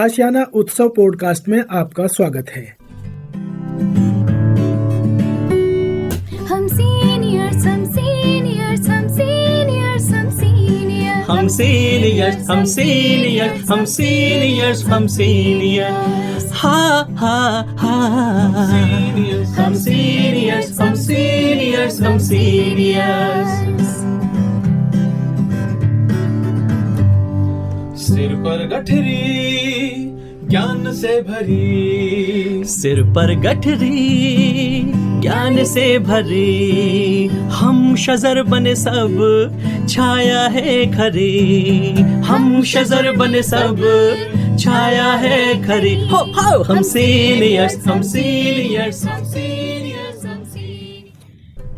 आशियाना उत्सव पॉडकास्ट में आपका स्वागत है। हम सीनियर्स हम सीनियर्स हम सीनियर्स हम सीनियर्स हम सीनियर्स हम सीनियर्स हम सीनियर्स हम सीनियर्स हा हा हा हम सीनियर्स हम सीनियर्स हम सीनियर्स। सिर पर गठरी ज्ञान से भरी, सिर पर गठरी ज्ञान से भरी, हम शजर बने सब छाया है खरी, हम शजर बने सब छाया है खरी। हो हम सीनियर्स हम सीनियर्स हम सीनियर्स हम सीनियर्स।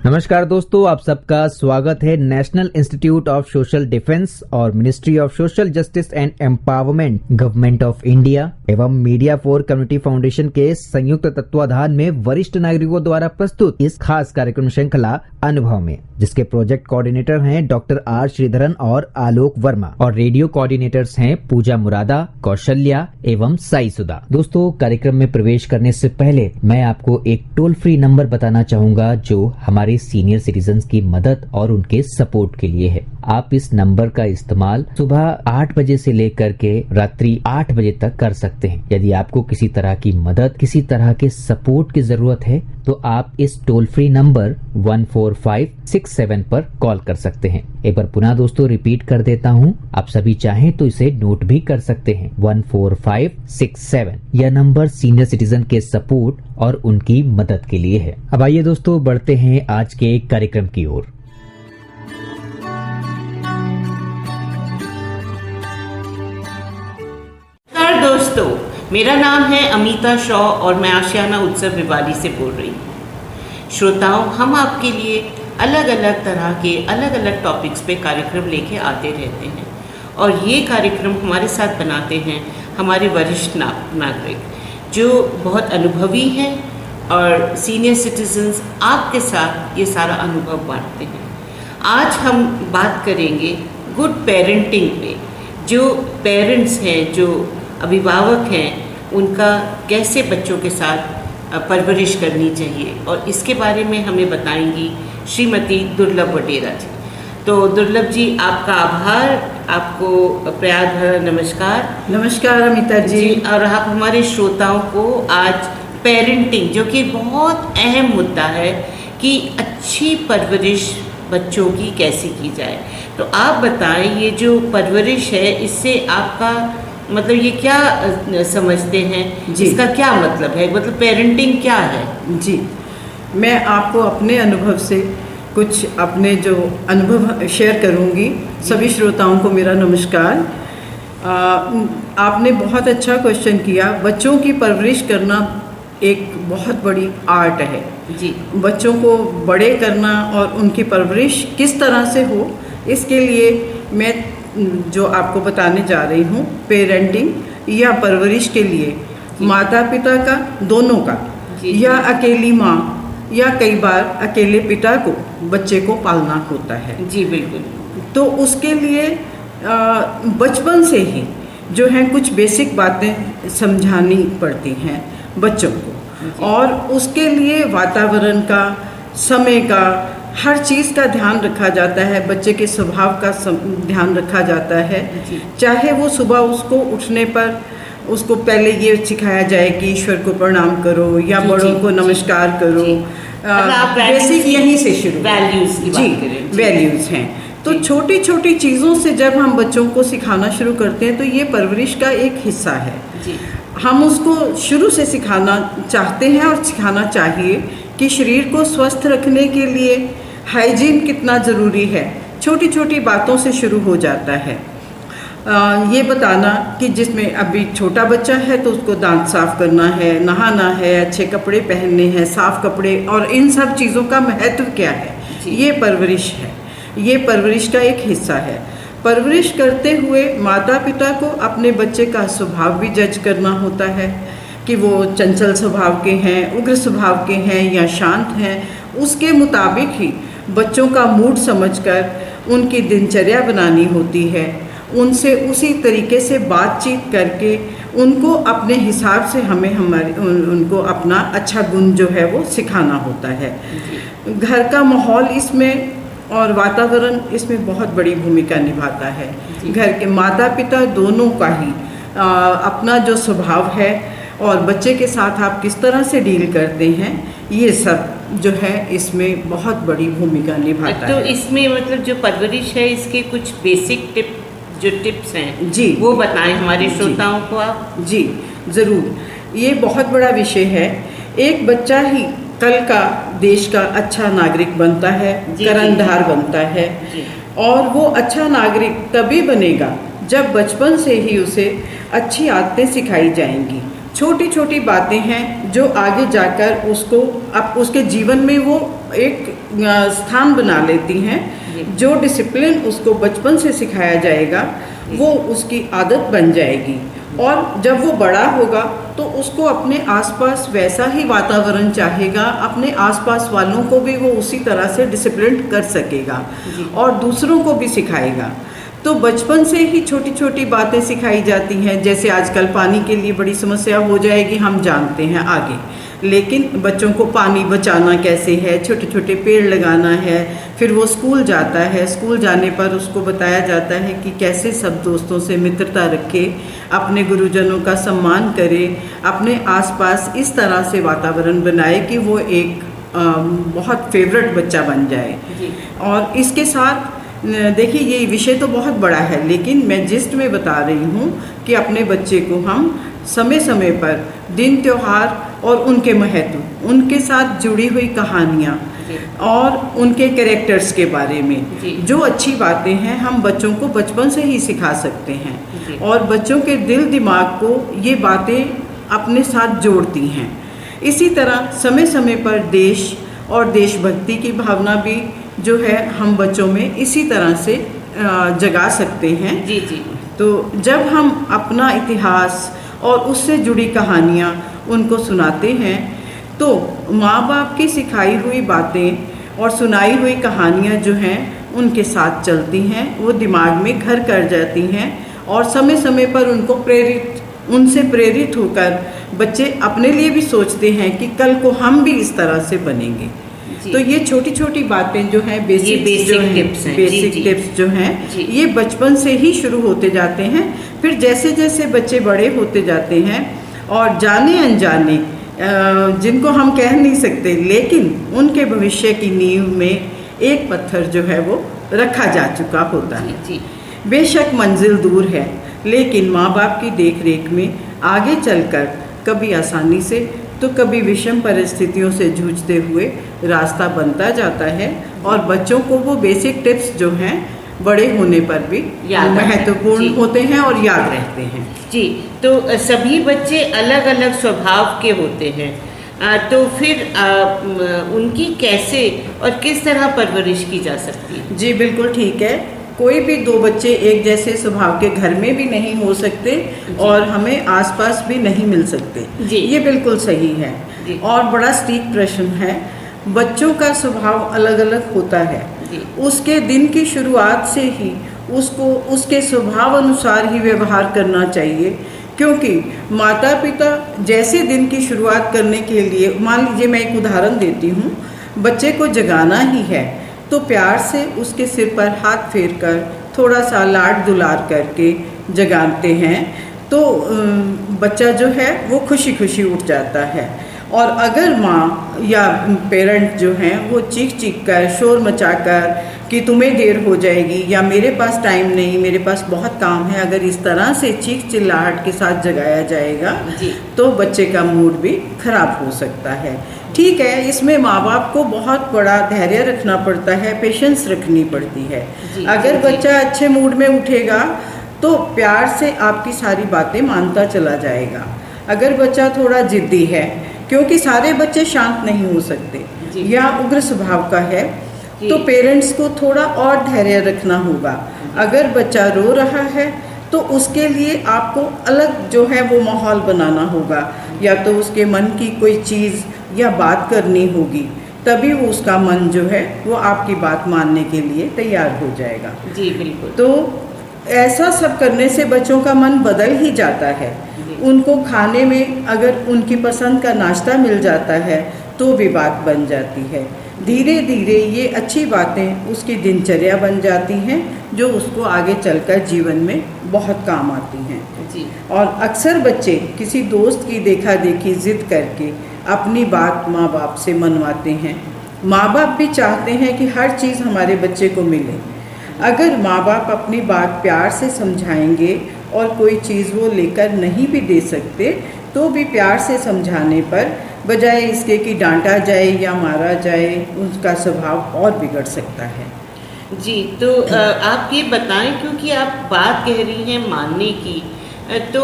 नमस्कार दोस्तों, आप सबका स्वागत है national institute of social defence और ministry of social justice and empowerment, government of India एवं मीडिया फॉर कम्युनिटी फाउंडेशन के संयुक्त तत्वाधान में वरिष्ठ नागरिकों द्वारा प्रस्तुत इस खास कार्यक्रम श्रृंखला अनुभव में, जिसके प्रोजेक्ट कोऑर्डिनेटर हैं डॉक्टर आर श्रीधरन और आलोक वर्मा और रेडियो कोऑर्डिनेटर्स हैं पूजा मुरादा, कौशल्या एवं साई सुधा। दोस्तों, कार्यक्रम में प्रवेश करने से पहले मैं आपको एक टोल फ्री नंबर बताना चाहूंगा जो हमारे सीनियर सिटीजन्स की मदद और उनके सपोर्ट के लिए है। आप इस नंबर का इस्तेमाल सुबह 8 बजे से लेकर के रात्रि 8 बजे तक कर सकते हैं। यदि आपको किसी तरह की मदद, किसी तरह के सपोर्ट की जरूरत है तो आप इस टोल फ्री नंबर 14567 पर कॉल कर सकते हैं। एक बार पुनः दोस्तों रिपीट कर देता हूँ, आप सभी चाहें तो इसे नोट भी कर सकते हैं। 14567 यह नंबर सीनियर सिटीजन के सपोर्ट और उनकी मदद के लिए है। अब आइए दोस्तों बढ़ते हैं आज के कार्यक्रम की ओर। दोस्तों, मेरा नाम है अमिता शॉ और मैं आशियाना उत्सव भिवाड़ी से बोल रही हूँ। श्रोताओं, हम आपके लिए अलग अलग तरह के अलग अलग टॉपिक्स पे कार्यक्रम लेके आते रहते हैं और ये कार्यक्रम हमारे साथ बनाते हैं हमारे वरिष्ठ नागरिक जो बहुत अनुभवी हैं और सीनियर सिटीजन्स आपके साथ ये सारा अनुभव बांटते हैं। आज हम बात करेंगे गुड पेरेंटिंग पे। जो पेरेंट्स हैं, जो अभिभावक हैं, उनका कैसे बच्चों के साथ परवरिश करनी चाहिए और इसके बारे में हमें बताएंगी श्रीमती दुर्लभ वडेरा जी। तो दुर्लभ जी, आपका आभार, आपको प्यार भरा नमस्कार। नमस्कार अमिता जी। और आप हमारे श्रोताओं को आज पेरेंटिंग, जो कि बहुत अहम मुद्दा है कि अच्छी परवरिश बच्चों की कैसे की जाए, तो आप बताएं ये जो परवरिश है इससे आपका मतलब ये क्या समझते हैं, इसका क्या मतलब है, मतलब पेरेंटिंग क्या है? जी, मैं आपको अपने अनुभव से कुछ अपने जो अनुभव शेयर करूंगी। सभी श्रोताओं को मेरा नमस्कार। आपने बहुत अच्छा क्वेश्चन किया। बच्चों की परवरिश करना एक बहुत बड़ी आर्ट है जी। बच्चों को बड़े करना और उनकी परवरिश किस तरह से हो, इसके लिए मैं जो आपको बताने जा रही हूँ, पेरेंटिंग या परवरिश के लिए माता पिता का, दोनों का, या अकेली माँ या कई बार अकेले पिता को बच्चे को पालना होता है। जी बिल्कुल। तो उसके लिए बचपन से ही जो है कुछ बेसिक बातें समझानी पड़ती हैं बच्चों को, और उसके लिए वातावरण का, समय का, हर चीज़ का ध्यान रखा जाता है। बच्चे के स्वभाव का ध्यान रखा जाता है। चाहे वो सुबह उसको उठने पर उसको पहले ये सिखाया जाए कि ईश्वर को प्रणाम करो या बड़ों को नमस्कार करो। बेसिक यहीं से शुरू, वैल्यूज़ की बात करें। वैल्यूज़ हैं। तो छोटी छोटी चीज़ों से जब हम बच्चों को सिखाना शुरू करते हैं तो ये परवरिश का एक हिस्सा है। हम उसको शुरू से सिखाना चाहते हैं और सिखाना चाहिए कि शरीर को स्वस्थ रखने के लिए हाइजीन कितना ज़रूरी है। छोटी छोटी बातों से शुरू हो जाता है। ये बताना कि जिसमें अभी छोटा बच्चा है तो उसको दांत साफ करना है, नहाना है, अच्छे कपड़े पहनने हैं, साफ कपड़े, और इन सब चीज़ों का महत्व क्या है, ये परवरिश है। ये परवरिश का एक हिस्सा है। परवरिश करते हुए माता पिता को अपने बच्चे का स्वभाव भी जज करना होता है कि वो चंचल स्वभाव के हैं, उग्र स्वभाव के हैं या शांत हैं। उसके मुताबिक ही बच्चों का मूड समझकर उनकी दिनचर्या बनानी होती है। उनसे उसी तरीके से बातचीत करके उनको अपने हिसाब से हमें उनको अपना अच्छा गुण जो है वो सिखाना होता है। घर का माहौल इसमें और वातावरण इसमें बहुत बड़ी भूमिका निभाता है। घर के माता पिता दोनों का ही अपना जो स्वभाव है और बच्चे के साथ आप किस तरह से डील करते हैं, ये सब जो है इसमें बहुत बड़ी भूमिका निभाता है। तो इसमें मतलब जो परवरिश है, इसके कुछ बेसिक टिप्स हैं जी, वो बताएं हमारे श्रोताओं को आप। जी ज़रूर, ये बहुत बड़ा विषय है। एक बच्चा ही कल का देश का अच्छा नागरिक बनता है, कर्णधार बनता है। और वो अच्छा नागरिक तभी बनेगा जब बचपन से ही उसे अच्छी आदतें सिखाई जाएंगी। छोटी छोटी बातें हैं जो आगे जाकर उसको उसके जीवन में वो एक स्थान बना लेती हैं। जो डिसिप्लिन उसको बचपन से सिखाया जाएगा वो उसकी आदत बन जाएगी, और जब वो बड़ा होगा तो उसको अपने आसपास वैसा ही वातावरण चाहेगा, अपने आसपास वालों को भी वो उसी तरह से डिसिप्लिन कर सकेगा और दूसरों को भी सिखाएगा। तो बचपन से ही छोटी छोटी बातें सिखाई जाती हैं। जैसे आजकल पानी के लिए बड़ी समस्या हो जाएगी, हम जानते हैं आगे, लेकिन बच्चों को पानी बचाना कैसे है, छोटे छोटे पेड़ लगाना है। फिर वो स्कूल जाता है, स्कूल जाने पर उसको बताया जाता है कि कैसे सब दोस्तों से मित्रता रखे, अपने गुरुजनों का सम्मान करे, अपने आसपास इस तरह से वातावरण बनाए कि वो एक बहुत फेवरेट बच्चा बन जाए। और इसके साथ देखिए, ये विषय तो बहुत बड़ा है, लेकिन मैं जिस्ट में बता रही हूँ कि अपने बच्चे को हम समय समय पर दिन त्योहार और उनके महत्व, उनके साथ जुड़ी हुई कहानियाँ और उनके कैरेक्टर्स के बारे में जो अच्छी बातें हैं हम बच्चों को बचपन से ही सिखा सकते हैं, और बच्चों के दिल दिमाग को ये बातें अपने साथ जोड़ती हैं। इसी तरह समय समय पर देश और देशभक्ति की भावना भी जो है हम बच्चों में इसी तरह से जगा सकते हैं। जी। तो जब हम अपना इतिहास और उससे जुड़ी कहानियाँ उनको सुनाते हैं तो माँ बाप की सिखाई हुई बातें और सुनाई हुई कहानियाँ जो हैं उनके साथ चलती हैं, वो दिमाग में घर कर जाती हैं, और समय समय पर उनसे प्रेरित होकर बच्चे अपने लिए भी सोचते हैं कि कल को हम भी इस तरह से बनेंगे। तो ये छोटी छोटी बातें जो हैं बेसिक टिप्स जो हैं ये बचपन से ही शुरू होते जाते हैं। फिर जैसे जैसे बच्चे बड़े होते जाते हैं और जाने अनजाने जिनको हम कह नहीं सकते, लेकिन उनके भविष्य की नींव में एक पत्थर जो है वो रखा जा चुका होता है। बेशक मंजिल दूर है, लेकिन माँ बाप की देख रेख में आगे चलकर कभी आसानी से तो कभी विषम परिस्थितियों से जूझते हुए रास्ता बनता जाता है, और बच्चों को वो बेसिक टिप्स जो हैं बड़े होने पर भी महत्वपूर्ण होते हैं और याद रहते हैं। जी, तो सभी बच्चे अलग अलग स्वभाव के होते हैं, तो फिर उनकी कैसे और किस तरह परवरिश की जा सकती है? जी बिल्कुल ठीक है। कोई भी दो बच्चे एक जैसे स्वभाव के घर में भी नहीं हो सकते और हमें आसपास भी नहीं मिल सकते। ये बिल्कुल सही है। और बड़ा सटीक प्रश्न है। बच्चों का स्वभाव अलग अलग होता है। उसके दिन की शुरुआत से ही उसको उसके स्वभाव अनुसार ही व्यवहार करना चाहिए, क्योंकि माता पिता जैसे दिन की शुरुआत करने के लिए, मान लीजिए मैं एक उदाहरण देती हूँ, बच्चे को जगाना ही है तो प्यार से उसके सिर पर हाथ फेर कर थोड़ा सा लाड दुलार करके जगाते हैं तो बच्चा जो है वो खुशी खुशी उठ जाता है। और अगर माँ या पेरेंट जो हैं वो चीख चीख कर शोर मचा कर कि तुम्हें देर हो जाएगी या मेरे पास टाइम नहीं, मेरे पास बहुत काम है, अगर इस तरह से चीख चिल्लाहट के साथ जगाया जाएगा तो बच्चे का मूड भी खराब हो सकता है। ठीक है, इसमें माँ बाप को बहुत बड़ा धैर्य रखना पड़ता है, पेशेंस रखनी पड़ती है। अगर बच्चा अच्छे मूड में उठेगा तो प्यार से आपकी सारी बातें मानता चला जाएगा। अगर बच्चा थोड़ा जिद्दी है, क्योंकि सारे बच्चे शांत नहीं हो सकते या उग्र स्वभाव का है, तो पेरेंट्स को थोड़ा और धैर्य रखना होगा। अगर बच्चा रो रहा है तो उसके लिए आपको अलग जो है वो माहौल बनाना होगा, या तो उसके मन की कोई चीज़ या बात करनी होगी, तभी वो उसका मन जो है वो आपकी बात मानने के लिए तैयार हो जाएगा। जी बिल्कुल। तो ऐसा सब करने से बच्चों का मन बदल ही जाता है। उनको खाने में अगर उनकी पसंद का नाश्ता मिल जाता है तो भी बात बन जाती है। धीरे धीरे ये अच्छी बातें उसकी दिनचर्या बन जाती हैं, जो उसको आगे चलकर जीवन में बहुत काम आती हैं। जी। और अक्सर बच्चे किसी दोस्त की देखा देखी जिद करके अपनी बात माँ बाप से मनवाते हैं। माँ बाप भी चाहते हैं कि हर चीज़ हमारे बच्चे को मिले। अगर माँ बाप अपनी बात प्यार से समझाएंगे और कोई चीज़ वो लेकर नहीं भी दे सकते तो भी प्यार से समझाने पर, बजाय इसके कि डांटा जाए या मारा जाए, उसका स्वभाव और बिगड़ सकता है। जी, तो आप ये बताएं, क्योंकि आप बात कह रही हैं मानने की, तो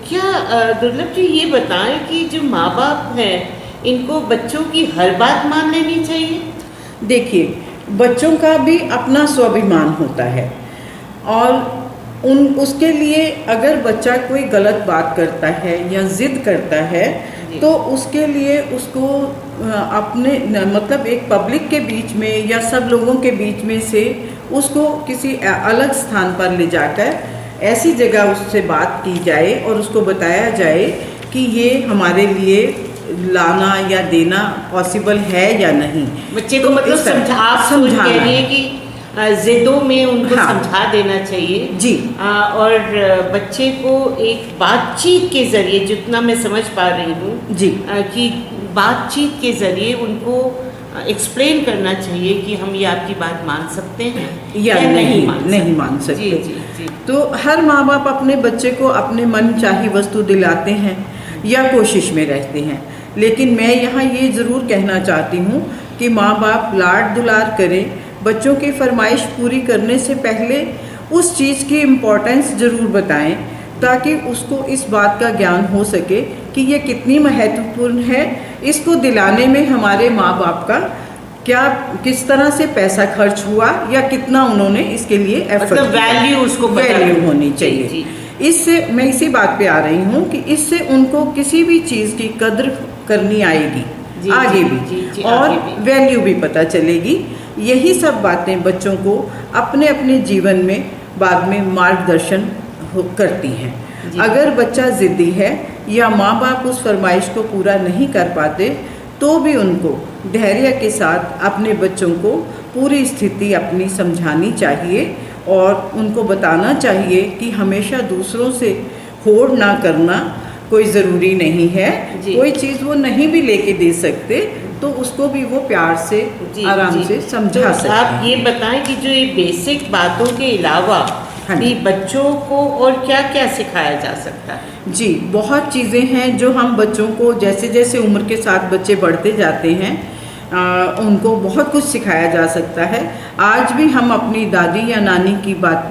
क्या दुर्लभ जी ये बताएं कि जो माँ बाप हैं इनको बच्चों की हर बात मान लेनी चाहिए? देखिए, बच्चों का भी अपना स्वाभिमान होता है और उसके लिए अगर बच्चा कोई गलत बात करता है या जिद करता है तो उसके लिए उसको अपने मतलब एक पब्लिक के बीच में या सब लोगों के बीच में से उसको किसी अलग स्थान पर ले जाकर ऐसी जगह उससे बात की जाए और उसको बताया जाए कि ये हमारे लिए लाना या देना पॉसिबल है या नहीं। बच्चे को मतलब समझाना है कि जिदों में उनको समझा देना चाहिए। जी। और बच्चे को एक बातचीत के जरिए, जितना मैं समझ पा रही हूँ जी, कि बातचीत के जरिए उनको एक्सप्लेन करना चाहिए कि हम ये आपकी बात मान सकते हैं या नहीं मान सकते। जी, जी, जी। तो हर माँ बाप अपने बच्चे को अपने मन चाही वस्तु दिलाते हैं या कोशिश में रहते हैं, लेकिन मैं यहाँ ये ज़रूर कहना चाहती हूँ कि माँ बाप लाड दुलार करें। बच्चों की फरमाइश पूरी करने से पहले उस चीज़ की इम्पोर्टेंस ज़रूर बताएं ताकि उसको इस बात का ज्ञान हो सके कि ये कितनी महत्वपूर्ण है। इसको दिलाने में हमारे माँ बाप का किस तरह से पैसा खर्च हुआ या कितना उन्होंने इसके लिए एफर्ट, मतलब वैल्यू उसको वैल्यू होनी चाहिए। जी, इससे मैं इसी बात पे आ रही हूँ कि इससे उनको किसी भी चीज़ की कद्र करनी आएगी आगे भी और वैल्यू भी पता चलेगी। यही सब बातें बच्चों को अपने अपने जीवन में बाद में मार्गदर्शन करती हैं। अगर बच्चा ज़िद्दी है या माँ बाप उस फरमाइश को पूरा नहीं कर पाते तो भी उनको धैर्य के साथ अपने बच्चों को पूरी स्थिति अपनी समझानी चाहिए और उनको बताना चाहिए कि हमेशा दूसरों से होड़ ना करना कोई ज़रूरी नहीं है। कोई चीज़ वो नहीं भी लेके दे सकते तो उसको भी वो प्यार से आराम से समझा सकते हैं। आप ये बताएं कि जो ये बेसिक बातों के अलावा भी बच्चों को और क्या क्या सिखाया जा सकता है? जी, बहुत चीज़ें हैं जो हम बच्चों को जैसे जैसे उम्र के साथ बच्चे बढ़ते जाते हैं उनको बहुत कुछ सिखाया जा सकता है। आज भी हम अपनी दादी या नानी की बात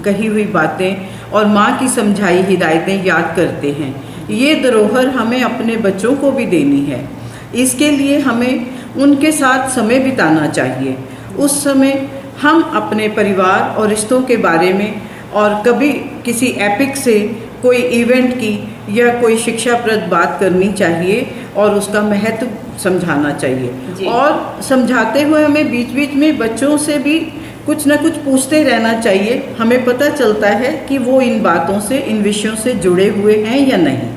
कही हुई बातें और माँ की समझाई हिदायतें याद करते हैं। ये धरोहर हमें अपने बच्चों को भी देनी है। इसके लिए हमें उनके साथ समय बिताना चाहिए। उस समय हम अपने परिवार और रिश्तों के बारे में और कभी किसी एपिक से कोई इवेंट की या कोई शिक्षाप्रद बात करनी चाहिए और उसका महत्व समझाना चाहिए। और समझाते हुए हमें बीच बीच में बच्चों से भी कुछ ना कुछ पूछते रहना चाहिए। हमें पता चलता है कि वो इन बातों से, इन विषयों से जुड़े हुए हैं या नहीं।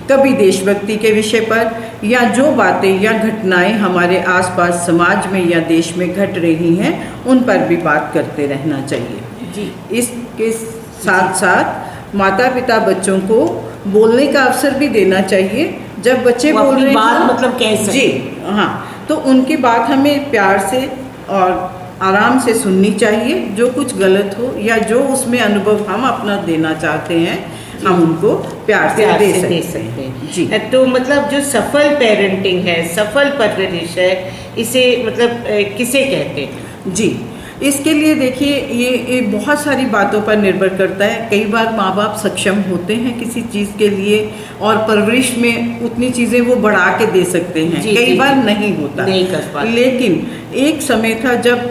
कभी देशभक्ति के विषय पर या जो बातें या घटनाएं हमारे आसपास समाज में या देश में घट रही हैं उन पर भी बात करते रहना चाहिए। इसके साथ साथ माता पिता बच्चों को बोलने का अवसर भी देना चाहिए। जब बच्चे बोल रहे हैं मतलब कैसे? जी हाँ, तो उनकी बात हमें प्यार से और आराम से सुननी चाहिए। जो कुछ गलत हो या जो उसमें अनुभव हम अपना देना चाहते हैं हम उनको प्यार से दे सकते हैं। जी, तो मतलब जो सफल पेरेंटिंग है, सफल परवरिश है, इसे मतलब किसे कहते हैं? जी, इसके लिए देखिए ये बहुत सारी बातों पर निर्भर करता है। कई बार माँ बाप सक्षम होते हैं किसी चीज़ के लिए और परवरिश में उतनी चीज़ें वो बढ़ा के दे सकते हैं। कई बार नहीं होता, नहीं कर पाते। लेकिन एक समय था जब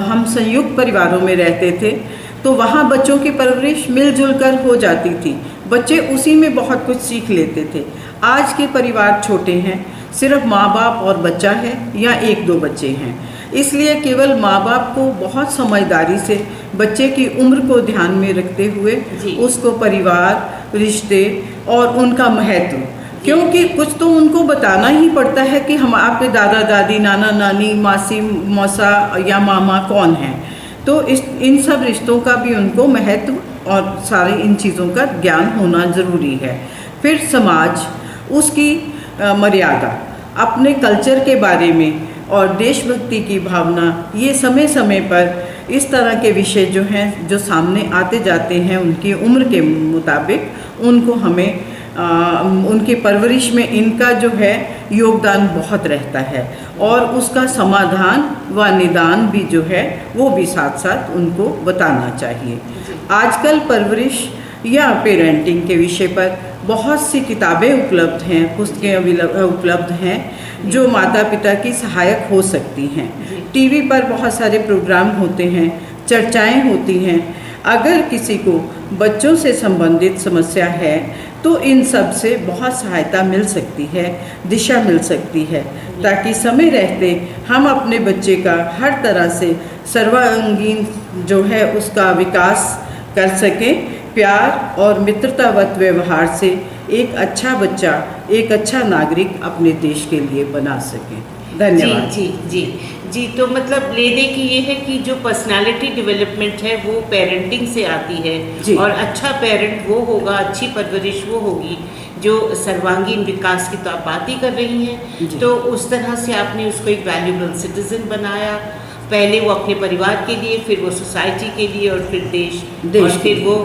हम संयुक्त परिवारों में रहते थे तो वहाँ बच्चों की परवरिश मिलजुल कर हो जाती थी। बच्चे उसी में बहुत कुछ सीख लेते थे। आज के परिवार छोटे हैं, सिर्फ माँ बाप और बच्चा है या एक दो बच्चे हैं, इसलिए केवल माँ बाप को बहुत समझदारी से बच्चे की उम्र को ध्यान में रखते हुए उसको परिवार, रिश्ते और उनका महत्व, क्योंकि कुछ तो उनको बताना ही पड़ता है कि हम आपके दादा दादी, नाना नानी, मासी मौसा या मामा कौन हैं। तो इन सब रिश्तों का भी उनको महत्व और सारे इन चीज़ों का ज्ञान होना ज़रूरी है। फिर समाज, उसकी मर्यादा, अपने कल्चर के बारे में और देशभक्ति की भावना, ये समय समय पर इस तरह के विषय जो हैं जो सामने आते जाते हैं उनकी उम्र के मुताबिक उनको हमें उनकी परवरिश में इनका जो है योगदान बहुत रहता है और उसका समाधान व निदान भी जो है वो भी साथ साथ उनको बताना चाहिए। आजकल परवरिश या पेरेंटिंग के विषय पर बहुत सी किताबें उपलब्ध हैं, पुस्तकें उपलब्ध हैं जो माता पिता की सहायक हो सकती हैं। टीवी पर बहुत सारे प्रोग्राम होते हैं, चर्चाएं होती हैं। अगर किसी को बच्चों से संबंधित समस्या है तो इन सब से बहुत सहायता मिल सकती है, दिशा मिल सकती है, ताकि समय रहते हम अपने बच्चे का हर तरह से सर्वांगीण जो है उसका विकास कर सकें। प्यार और मित्रतावत व्यवहार से एक अच्छा बच्चा, एक अच्छा नागरिक अपने देश के लिए बना सके। धन्यवाद। जी जी जी जी। तो मतलब लेने की ये है कि जो पर्सनालिटी डेवलपमेंट है वो पेरेंटिंग से आती है और अच्छा पेरेंट वो होगा, अच्छी परवरिश वो होगी जो सर्वांगीण विकास की तो आप बात ही कर रही हैं। तो उस तरह से आपने उसको एक वैल्यूबल सिटीजन बनाया, पहले वो अपने परिवार के लिए, फिर वो सोसाइटी के लिए और फिर देश और फिर वो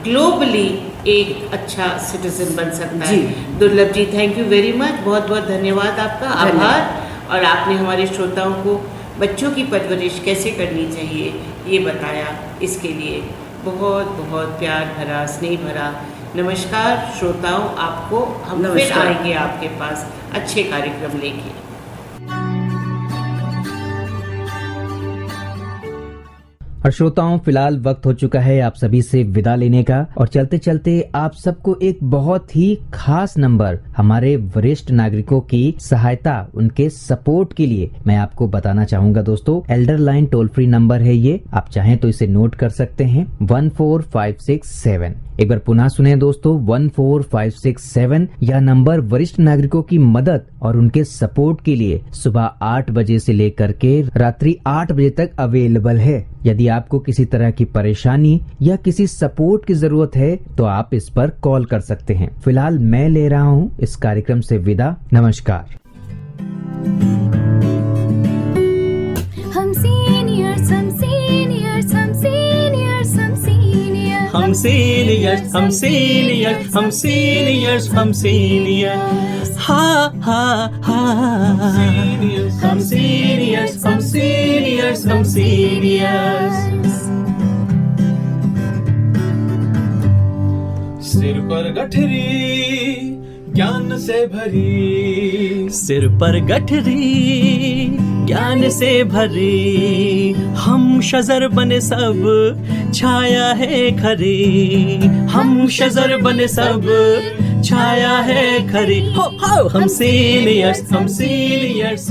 ग्लोबली एक अच्छा सिटीजन बन सकता है। दुर्लभ जी, थैंक यू वेरी मच, बहुत बहुत धन्यवाद आपका, आभार। और आपने हमारे श्रोताओं को बच्चों की परवरिश कैसे करनी चाहिए ये बताया, इसके लिए बहुत बहुत प्यार भरा, स्नेह भरा नमस्कार श्रोताओं। आपको हम फिर आएंगे आपके पास अच्छे कार्यक्रम लेके। और श्रोताओं, फिलहाल वक्त हो चुका है आप सभी से विदा लेने का और चलते चलते आप सबको एक बहुत ही खास नंबर हमारे वरिष्ठ नागरिकों की सहायता, उनके सपोर्ट के लिए मैं आपको बताना चाहूंगा दोस्तों। Elder line toll free number है ये, आप चाहें तो इसे नोट कर सकते हैं 14567। एक बार पुनः सुने दोस्तों, 14567। यह नंबर वरिष्ठ नागरिकों की मदद और उनके सपोर्ट के लिए सुबह 8 बजे से लेकर के रात्रि 8 बजे तक अवेलेबल है। यदि आपको किसी तरह की परेशानी या किसी सपोर्ट की जरूरत है तो आप इस पर कॉल कर सकते हैं। फिलहाल मैं ले रहा हूं इस कार्यक्रम से विदा। नमस्कार। हम सीनियर्स, हम सीनियर्स, हम सीनियर्स, हम सीनियर्स, हम सीनियर्स, हम सीनियर्स, हम सीनियर्स, हम सीनियर्स, हा हा हा। हम सीनियर्स, हम सीनियर्स, हम सीनियर्स। सिर पर गठरी ज्ञान से भरी, सिर पर गठरी ज्ञान से भरी, हम शजर बने सब छाया है खरी, हम शजर बने सब छाया है खरी। हो हम सीनियर्स, हम सीनियर्स।